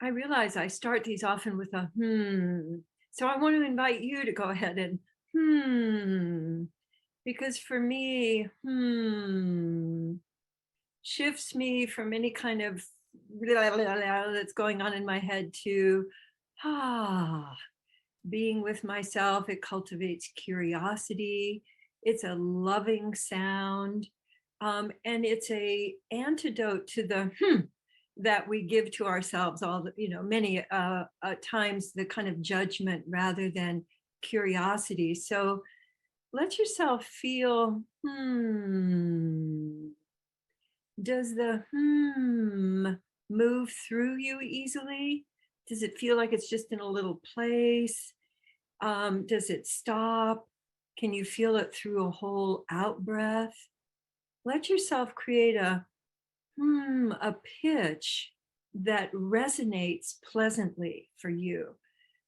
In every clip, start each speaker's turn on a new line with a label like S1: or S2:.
S1: I realize I start these often with a hmm. So I want to invite you to go ahead and hmm, because for me, shifts me from any kind of blah, blah, blah that's going on in my head to ah, being with myself. It cultivates curiosity. It's a loving sound. And it's a antidote to the that we give to ourselves all the, many times the kind of judgment rather than curiosity. So let yourself feel, does the move through you easily? Does it feel like it's just in a little place? Does it stop? Can you feel it through a whole out breath? Let yourself create a pitch that resonates pleasantly for you.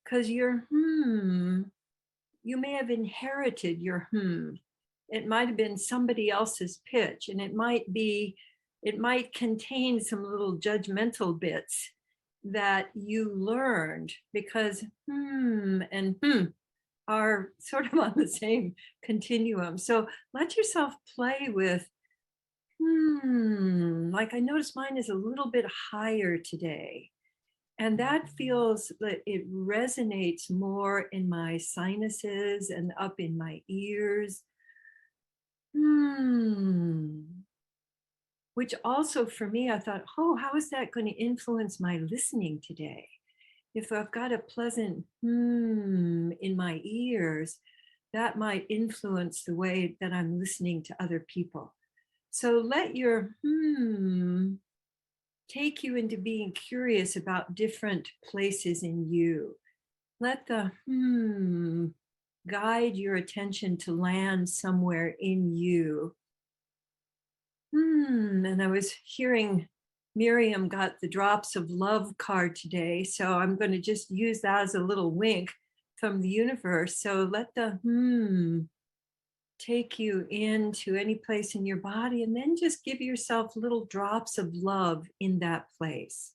S1: Because your you may have inherited your It might have been somebody else's pitch, and it might contain some little judgmental bits that you learned because and are sort of on the same continuum. So let yourself play with like I noticed mine is a little bit higher today. And that feels that it resonates more in my sinuses and up in my ears. Which also for me, I thought, oh, how is that going to influence my listening today? If I've got a pleasant in my ears, that might influence the way that I'm listening to other people. So let your take you into being curious about different places in you. Let the guide your attention to land somewhere in you. And I was hearing Miriam got the drops of love card today. So I'm going to just use that as a little wink from the universe. So let the take you into any place in your body, and then just give yourself little drops of love in that place.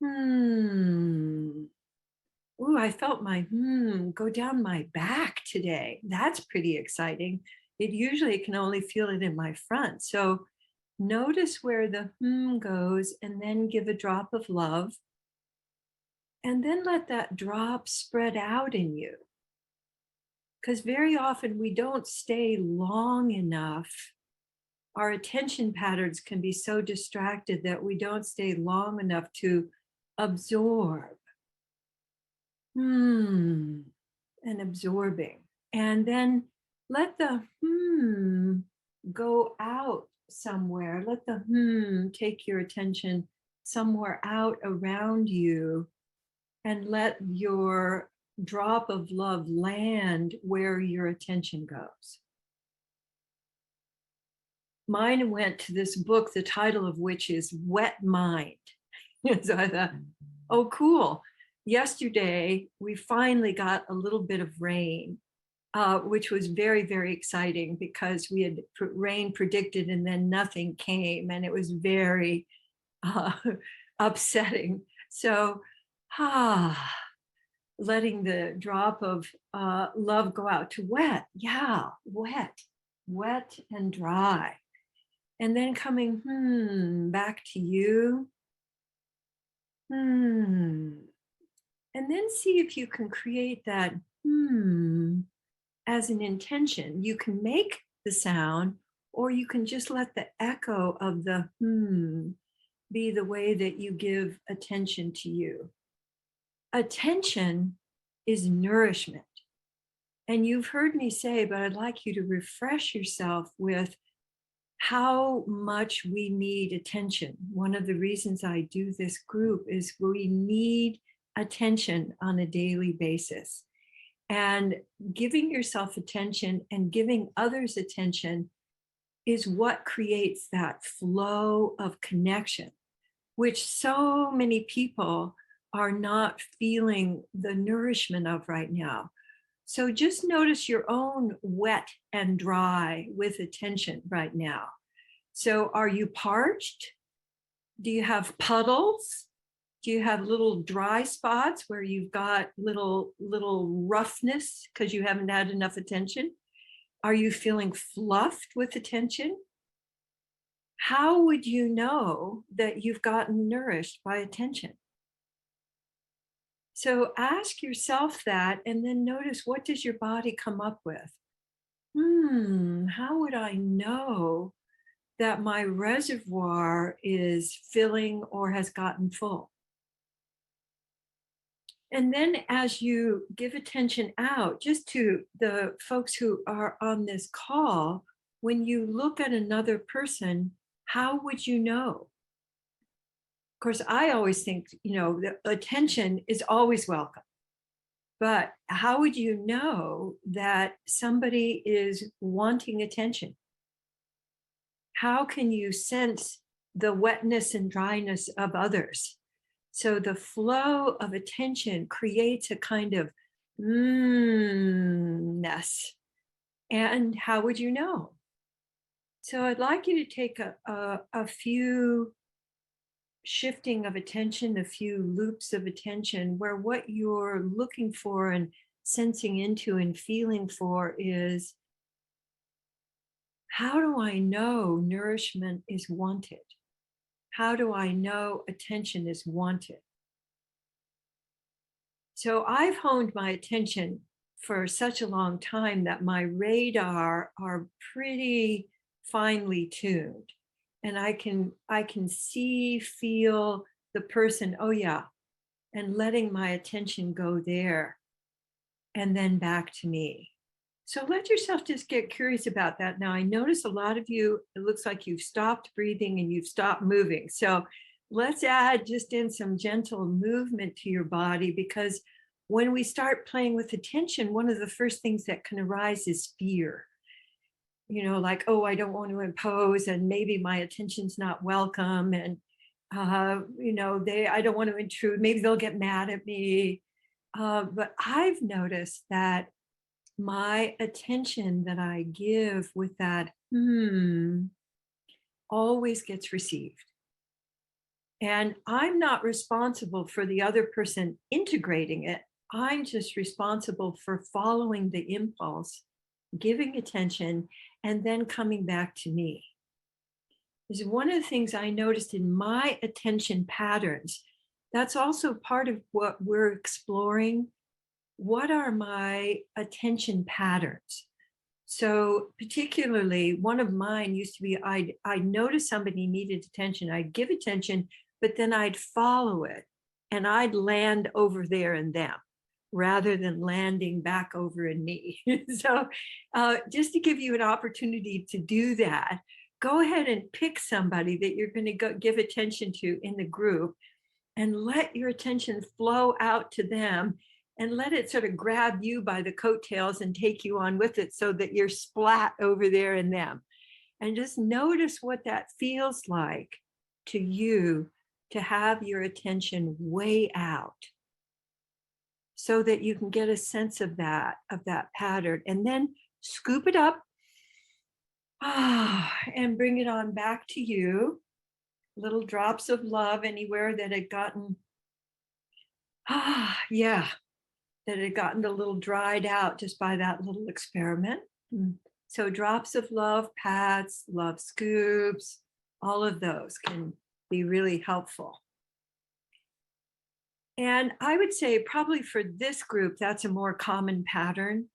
S1: Ooh, I felt my go down my back today. That's pretty exciting. It usually can only feel it in my front. So notice where the goes, and then give a drop of love. And then let that drop spread out in you. Because very often we don't stay long enough. Our attention patterns can be so distracted that we don't stay long enough to absorb. And absorbing. And then let the go out somewhere. Let the take your attention somewhere out around you, and let your drop of love land where your attention goes. Mine went to this book, the title of which is Wet Mind. So I thought, oh, cool. Yesterday, we finally got a little bit of rain, which was very, very exciting because we had rain predicted and then nothing came, and it was very upsetting. So, letting the drop of love go out to wet. Yeah, wet and dry. And then coming back to you. And then see if you can create that as an intention. You can make the sound, or you can just let the echo of the be the way that you give attention to you. Attention is nourishment. And you've heard me say, but I'd like you to refresh yourself with how much we need attention. One of the reasons I do this group is we need attention on a daily basis. And giving yourself attention and giving others attention is what creates that flow of connection, which so many people are not feeling the nourishment of right now. So just notice your own wet and dry with attention right now. So are you parched? Do you have puddles? Do you have little dry spots where you've got little roughness because you haven't had enough attention? Are you feeling fluffed with attention? How would you know that you've gotten nourished by attention? So ask yourself that and then notice, what does your body come up with? How would I know that my reservoir is filling or has gotten full? And then as you give attention out, just to the folks who are on this call, when you look at another person, how would you know? Of course, I always think, the attention is always welcome. But how would you know that somebody is wanting attention? How can you sense the wetness and dryness of others? So the flow of attention creates a kind of ness. And how would you know? So I'd like you to take a few shifting of attention, a few loops of attention, where what you're looking for and sensing into and feeling for is, how do I know nourishment is wanted? How do I know attention is wanted? So I've honed my attention for such a long time that my radar are pretty finely tuned. And I can see, feel the person, oh yeah, and letting my attention go there and then back to me. So let yourself just get curious about that. Now, I notice a lot of you, it looks like you've stopped breathing and you've stopped moving. So let's add just in some gentle movement to your body, because when we start playing with attention, one of the first things that can arise is fear. Like, oh, I don't want to impose, and maybe my attention's not welcome. And, I don't want to intrude. Maybe they'll get mad at me. But I've noticed that my attention that I give with that always gets received. And I'm not responsible for the other person integrating it. I'm just responsible for following the impulse, giving attention, and then coming back to me. Is one of the things I noticed in my attention patterns. That's also part of what we're exploring. What are my attention patterns? So particularly one of mine used to be, I'd notice somebody needed attention, I'd give attention, but then I'd follow it and I'd land over there in them rather than landing back over in me. So just to give you an opportunity to do that, go ahead and pick somebody that you're going to give attention to in the group and let your attention flow out to them and let it sort of grab you by the coattails and take you on with it, so that you're splat over there in them. And just notice what that feels like to you to have your attention way out, so that you can get a sense of that pattern, and then scoop it up and bring it on back to you. Little drops of love anywhere that had gotten, that had gotten a little dried out just by that little experiment. So drops of love, pats, love scoops, all of those can be really helpful. And I would say probably for this group, that's a more common pattern,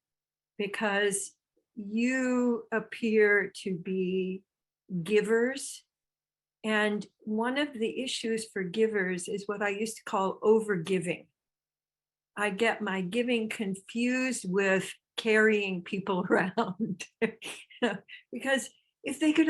S1: because you appear to be givers. And one of the issues for givers is what I used to call overgiving. I get my giving confused with carrying people around. Because if you could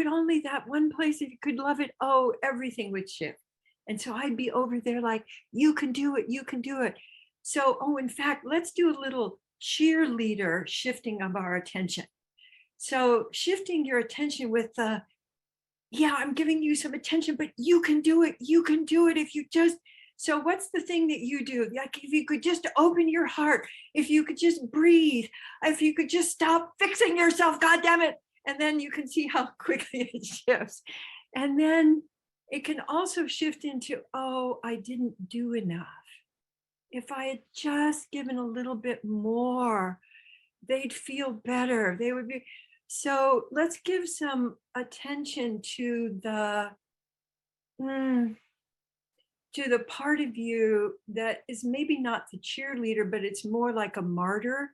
S1: only that one place, if you could love it, oh, everything would shift. And so I'd be over there like, you can do it, you can do it. So, in fact, let's do a little cheerleader shifting of our attention. So shifting your attention with the, I'm giving you some attention, but you can do it. You can do it if you just. So what's the thing that you do? Like, if you could just open your heart, if you could just breathe, if you could just stop fixing yourself, God damn it. And then you can see how quickly it shifts. And then It can also shift into, oh, I didn't do enough. If I had just given a little bit more, they'd feel better. They would be. So let's give some attention mm, to the part of you that is maybe not the cheerleader, but it's more like a martyr.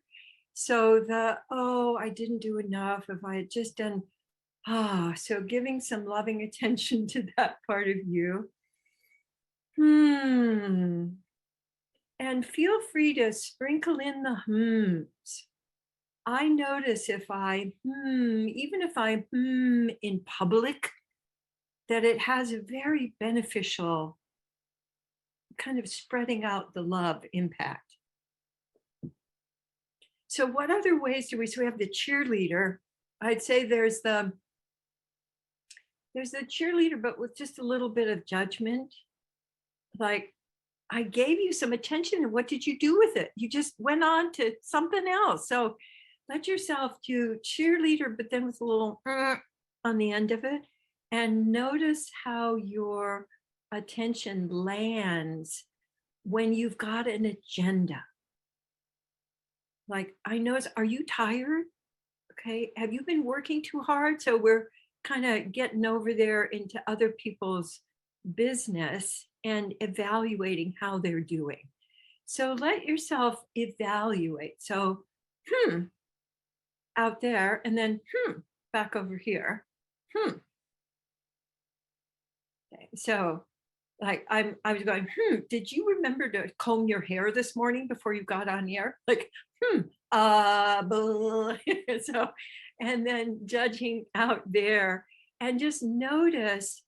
S1: So oh, I didn't do enough. If I had just done, so giving some loving attention to that part of you. And feel free to sprinkle in the hmms. I notice if even if I in public, that it has a very beneficial kind of spreading out the love impact. So what other ways do so we have the cheerleader. I'd say there's the cheerleader, but with just a little bit of judgment. Like, I gave you some attention, and what did you do with it? You just went on to something else. So let yourself do cheerleader, but then with a little on the end of it, and notice how your attention lands when you've got an agenda. Like, I notice, are you tired? Okay, have you been working too hard? So we're kind of getting over there into other people's business and evaluating how they're doing. So let yourself evaluate. So, out there, and then, back over here. Okay, so like I was going, did you remember to comb your hair this morning before you got on air? Like, so, and then judging out there, and just notice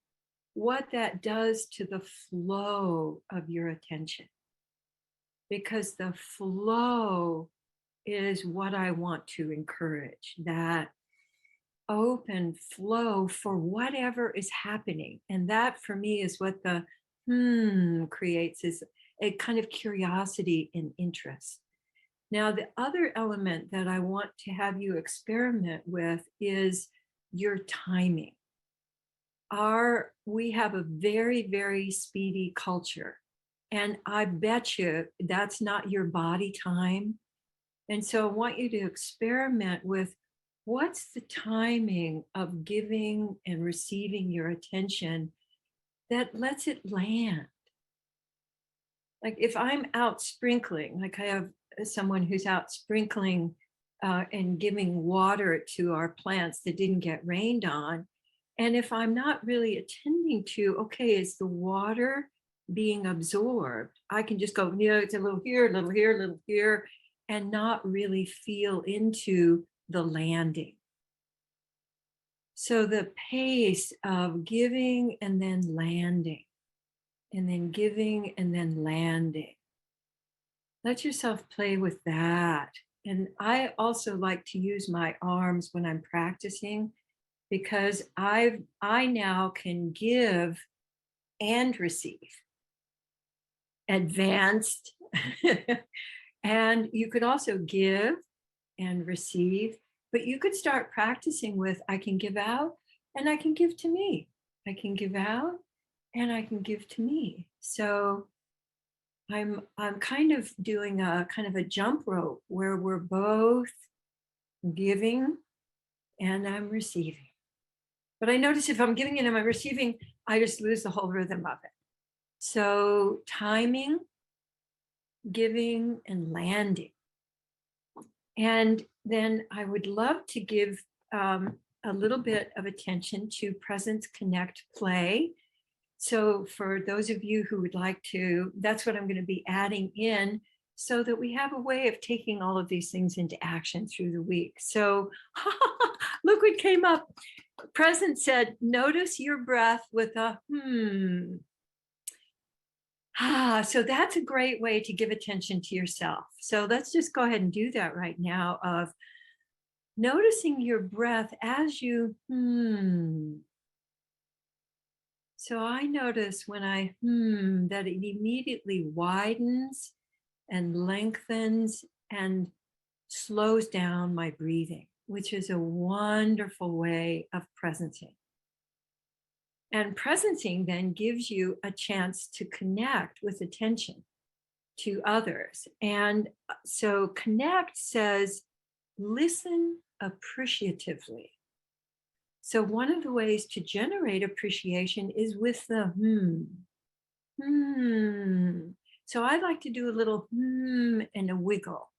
S1: what that does to the flow of your attention. Because the flow is what I want to encourage, that open flow for whatever is happening. And that for me is what the creates, is a kind of curiosity and interest. Now, the other element that I want to have you experiment with is your timing. We have a very, very speedy culture. And I bet you that's not your body time. And so I want you to experiment with, what's the timing of giving and receiving your attention that lets it land? Like, if I'm out sprinkling, like I have someone who's out sprinkling and giving water to our plants that didn't get rained on. And if I'm not really attending to, okay, is the water being absorbed? I can just go, it's a little here, a little here, a little here, and not really feel into the landing. So the pace of giving and then landing, and then giving and then landing. Let yourself play with that. And I also like to use my arms when I'm practicing, because I now can give and receive. Advanced. And you could also give and receive, but you could start practicing with, I can give out and I can give to me. I can give out and I can give to me. So I'm kind of doing a kind of a jump rope where we're both giving and I'm receiving. But I notice if I'm giving and I'm receiving, I just lose the whole rhythm of it. So timing, giving, and landing. And then I would love to give a little bit of attention to presence, connect, play. So for those of you who would like to, that's what I'm going to be adding in, so that we have a way of taking all of these things into action through the week. So look what came up. Presence said, notice your breath with a so that's a great way to give attention to yourself. So let's just go ahead and do that right now, of noticing your breath as you So I notice when I that it immediately widens and lengthens and slows down my breathing, which is a wonderful way of presencing. And presencing then gives you a chance to connect with attention to others. And so connect says, listen appreciatively. So one of the ways to generate appreciation is with the hmm. So I like to do a little and a wiggle.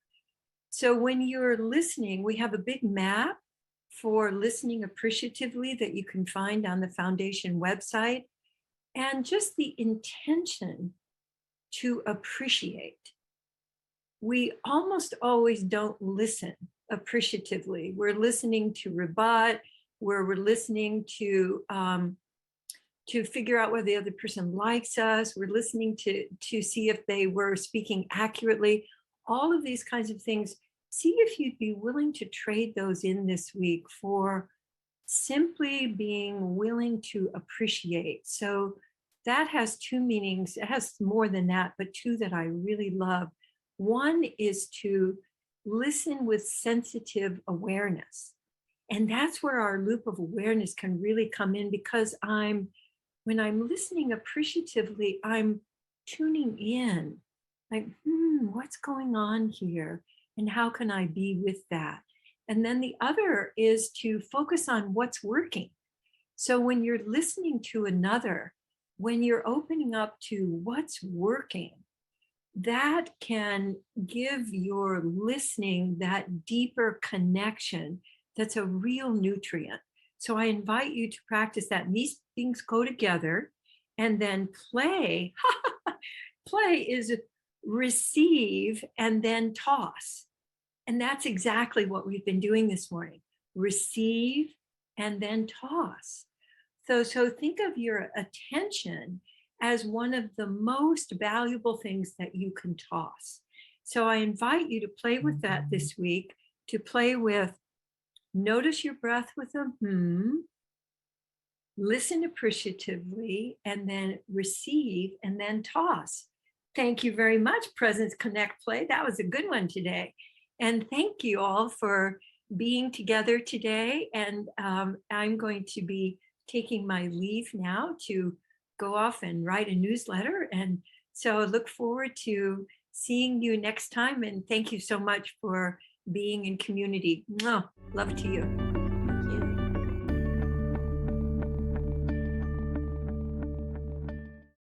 S1: So when you're listening, we have a big map for listening appreciatively that you can find on the foundation website. And just the intention to appreciate. We almost always don't listen appreciatively. We're listening to rebut, where we're listening to figure out whether the other person likes us. We're listening to see if they were speaking accurately. All of these kinds of things. See if you'd be willing to trade those in this week for simply being willing to appreciate. So that has two meanings. It has more than that, but two that I really love. One is to listen with sensitive awareness. And that's where our loop of awareness can really come in because when I'm listening appreciatively, I'm tuning in, like, what's going on here? And how can I be with that? And then the other is to focus on what's working. So when you're listening to another, when you're opening up to what's working, that can give your listening that deeper connection that's a real nutrient. So I invite you to practice that. And these things go together. And then play. Play is receive and then toss. And that's exactly what we've been doing this morning. Receive and then toss. So think of your attention as one of the most valuable things that you can toss. So I invite you to play with that this week, to play with notice your breath with a listen appreciatively, and then receive and then toss. Thank you very much, Presence Connect Play. That was a good one today. And thank you all for being together today. And I'm going to be taking my leave now to go off and write a newsletter. And so I look forward to seeing you next time. And thank you so much for being in community. Mwah. Love to you.